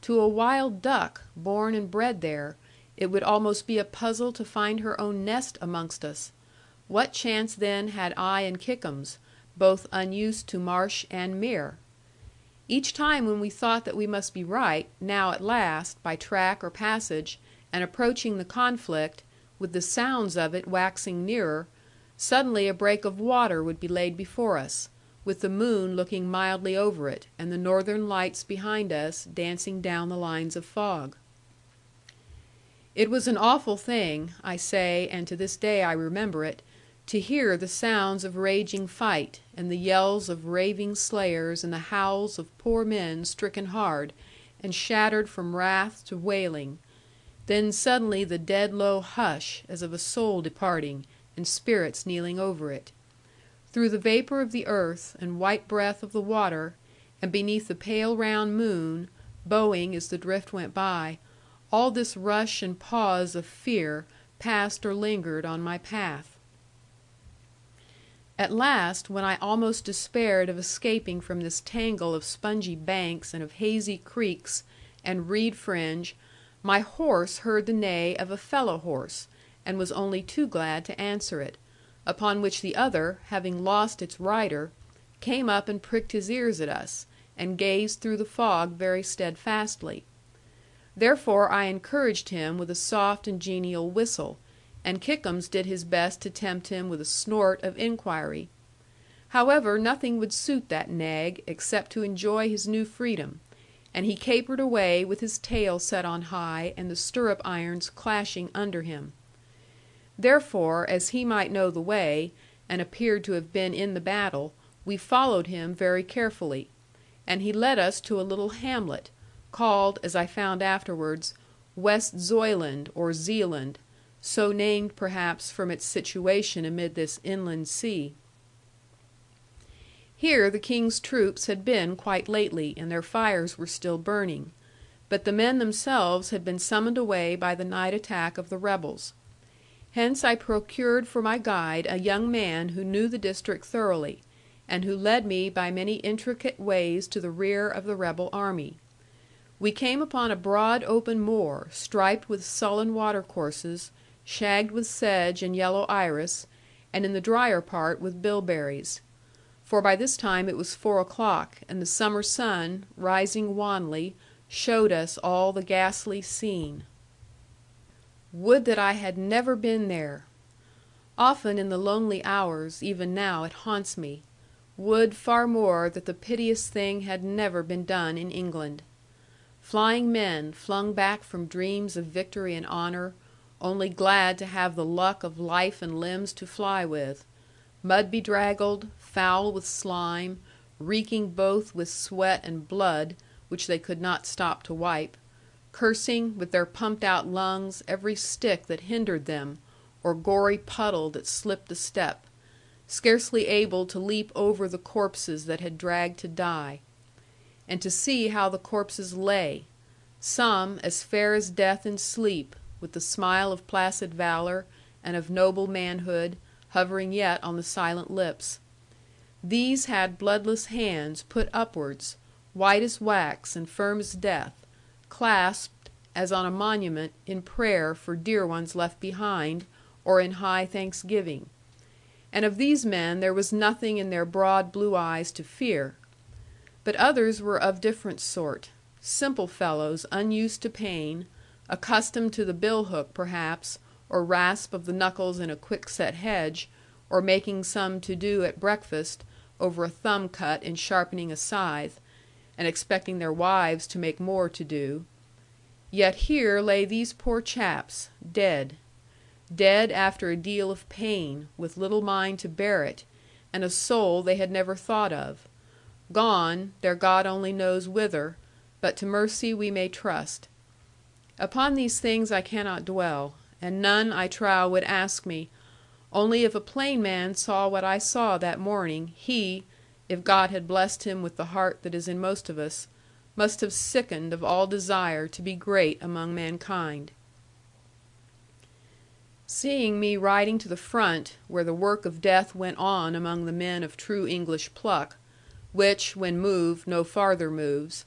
To a wild duck, born and bred there, it would almost be a puzzle to find her own nest amongst us. What chance then had I and Kickums, both unused to marsh and mere? Each time when we thought that we must be right, now at last, by track or passage, and approaching the conflict, with the sounds of it waxing nearer, suddenly a break of water would be laid before us, with the moon looking mildly over it, and the northern lights behind us dancing down the lines of fog. It was an awful thing, I say, and to this day I remember it, to hear the sounds of raging fight, and the yells of raving slayers, and the howls of poor men stricken hard, and shattered from wrath to wailing; then suddenly the dead low hush, as of a soul departing, and spirits kneeling over it. Through the vapour of the earth, and white breath of the water, and beneath the pale round moon, bowing as the drift went by, all this rush and pause of fear passed or lingered on my path. At last, when I almost despaired of escaping from this tangle of spongy banks and of hazy creeks and reed fringe, my horse heard the neigh of a fellow horse, and was only too glad to answer it; upon which the other, having lost its rider, came up and pricked his ears at us, and gazed through the fog very steadfastly. Therefore I encouraged him with a soft and genial whistle, and Kickums did his best to tempt him with a snort of inquiry. However, nothing would suit that nag, except to enjoy his new freedom; and he capered away with his tail set on high, and the stirrup irons clashing under him. Therefore, as he might know the way, and appeared to have been in the battle, we followed him very carefully; and he led us to a little hamlet, called, as I found afterwards, West Zoyland, or Zealand, so named perhaps from its situation amid this inland sea. Here the King's troops had been quite lately, and their fires were still burning; but the men themselves had been summoned away by the night attack of the rebels. Hence I procured for my guide a young man who knew the district thoroughly, and who led me by many intricate ways to the rear of the rebel army. We came upon a broad open moor, striped with sullen watercourses, shagged with sedge and yellow iris, and in the drier part with bilberries. For by this time it was 4 o'clock, and the summer sun, rising wanly, showed us all the ghastly scene. Would that I had never been there! Often in the lonely hours, even now, it haunts me. Would far more that the piteous thing had never been done in England. Flying men, flung back from dreams of victory and honour, only glad to have the luck of life and limbs to fly with; mud bedraggled, foul with slime, reeking both with sweat and blood, which they could not stop to wipe; cursing, with their pumped out lungs, every stick that hindered them, or gory puddle that slipped a step; scarcely able to leap over the corpses that had dragged to die. And to see how the corpses lay; some as fair as death in sleep, with the smile of placid valour, and of noble manhood, hovering yet on the silent lips. These had bloodless hands put upwards, white as wax, and firm as death, clasped, as on a monument, in prayer for dear ones left behind, or in high thanksgiving. And of these men there was nothing in their broad blue eyes to fear. But others were of different sort; simple fellows unused to pain, accustomed to the bill-hook perhaps, or rasp of the knuckles in a quickset hedge, or making some to do at breakfast, over a thumb cut in sharpening a scythe, and expecting their wives to make more to do. Yet here lay these poor chaps, dead. Dead after a deal of pain, with little mind to bear it, and a soul they had never thought of; gone, their God only knows whither, but to mercy we may trust. Upon these things I cannot dwell; and none, I trow, would ask me; only if a plain man saw what I saw that morning, he, if God had blessed him with the heart that is in most of us, must have sickened of all desire to be great among mankind. Seeing me riding to the front, where the work of death went on among the men of true English pluck, which, when moved, no farther moves,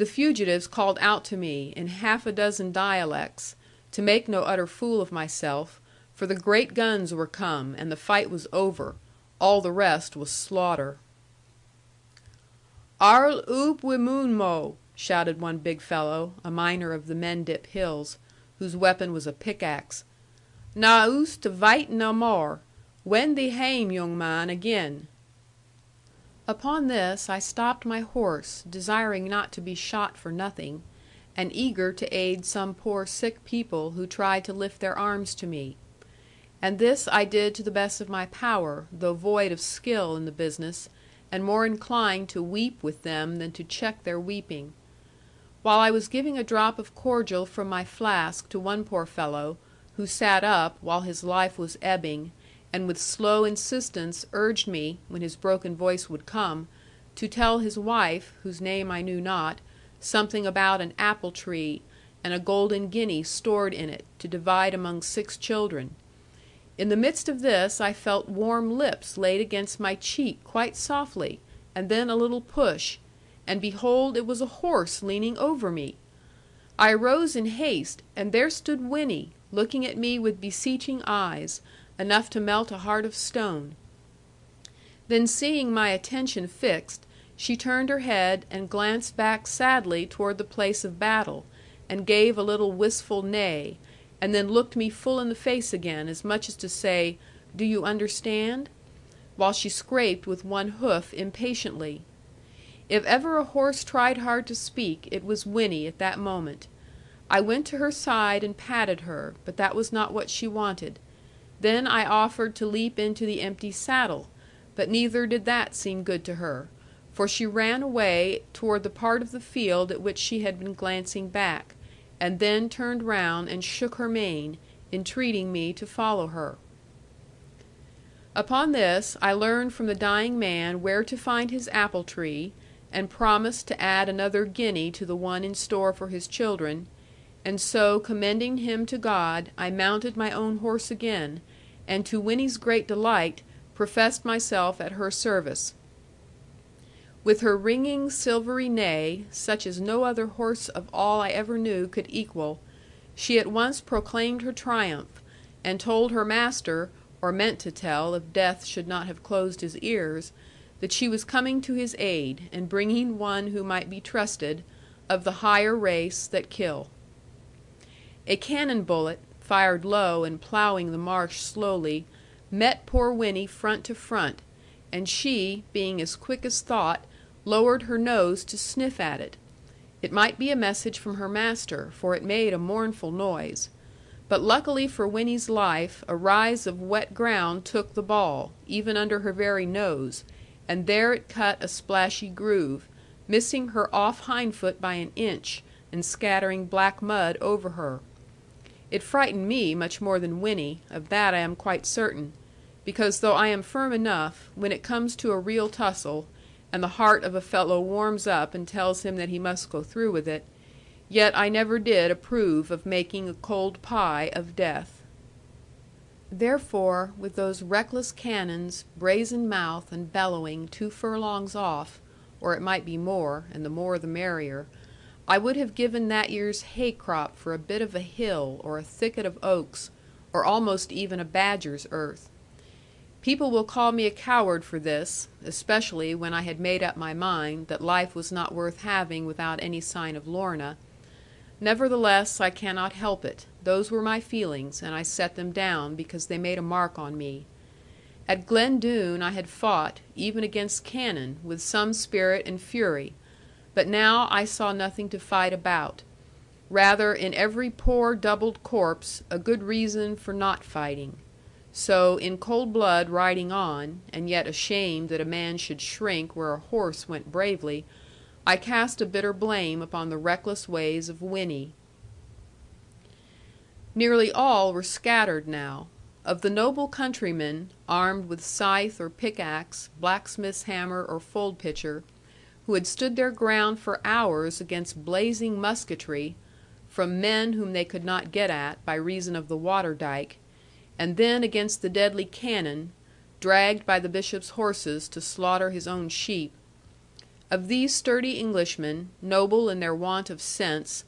The fugitives called out to me, in half a dozen dialects, to make no utter fool of myself, for the great guns were come, and the fight was over; all the rest was slaughter. "Arl oop wi moonmo," shouted one big fellow, a miner of the Mendip hills, whose weapon was a pickaxe. "Na oose to vite no more. Wend thee hame, yoong man, again." Upon this I stopped my horse, desiring not to be shot for nothing, and eager to aid some poor sick people who tried to lift their arms to me. And this I did to the best of my power, though void of skill in the business, and more inclined to weep with them than to check their weeping. While I was giving a drop of cordial from my flask to one poor fellow, who sat up while his life was ebbing, and with slow insistence urged me, when his broken voice would come, to tell his wife, whose name I knew not, something about an apple tree, and a golden guinea stored in it, to divide among 6 children. In the midst of this I felt warm lips laid against my cheek quite softly, and then a little push, and behold it was a horse leaning over me. I arose in haste, and there stood Winnie, looking at me with beseeching eyes, enough to melt a heart of stone. Then seeing my attention fixed, she turned her head and glanced back sadly toward the place of battle, and gave a little wistful neigh, and then looked me full in the face again, as much as to say, "Do you understand?" while she scraped with one hoof impatiently. If ever a horse tried hard to speak, it was Winnie at that moment. I went to her side and patted her, but that was not what she wanted. Then I offered to leap into the empty saddle, but neither did that seem good to her, for she ran away toward the part of the field at which she had been glancing back, and then turned round and shook her mane, entreating me to follow her. Upon this, I learned from the dying man where to find his apple tree, and promised to add another guinea to the one in store for his children, and so commending him to God, I mounted my own horse again, and to Winnie's great delight, professed myself at her service. With her ringing silvery neigh, such as no other horse of all I ever knew could equal, she at once proclaimed her triumph, and told her master, or meant to tell if death should not have closed his ears, that she was coming to his aid, and bringing one who might be trusted, of the higher race that kill. A cannon bullet, fired low and ploughing the marsh slowly, met poor Winnie front to front, and she, being as quick as thought, lowered her nose to sniff at it. It might be a message from her master, for it made a mournful noise. But luckily for Winnie's life, a rise of wet ground took the ball, even under her very nose, and there it cut a splashy groove, missing her off hindfoot by an inch, and scattering black mud over her. It frightened me much more than Winnie, of that I am quite certain, because though I am firm enough, when it comes to a real tussle, and the heart of a fellow warms up and tells him that he must go through with it, yet I never did approve of making a cold pie of death. Therefore, with those reckless cannons, brazen mouth and bellowing 2 furlongs off, or it might be more, and the more the merrier, I would have given that year's hay crop for a bit of a hill, or a thicket of oaks, or almost even a badger's earth. People will call me a coward for this, especially when I had made up my mind that life was not worth having without any sign of Lorna. Nevertheless, I cannot help it. Those were my feelings, and I set them down, because they made a mark on me. At Glen Doone I had fought, even against cannon, with some spirit and fury, but now I saw nothing to fight about. Rather, in every poor doubled corpse, a good reason for not fighting. So, in cold blood riding on, and yet ashamed that a man should shrink where a horse went bravely, I cast a bitter blame upon the reckless ways of Winnie. Nearly all were scattered now. Of the noble countrymen, armed with scythe or pickaxe, blacksmith's hammer or fold pitcher, who had stood their ground for hours against blazing musketry, from men whom they could not get at by reason of the water dike, and then against the deadly cannon, dragged by the bishop's horses to slaughter his own sheep, Of these sturdy Englishmen, noble in their want of sense,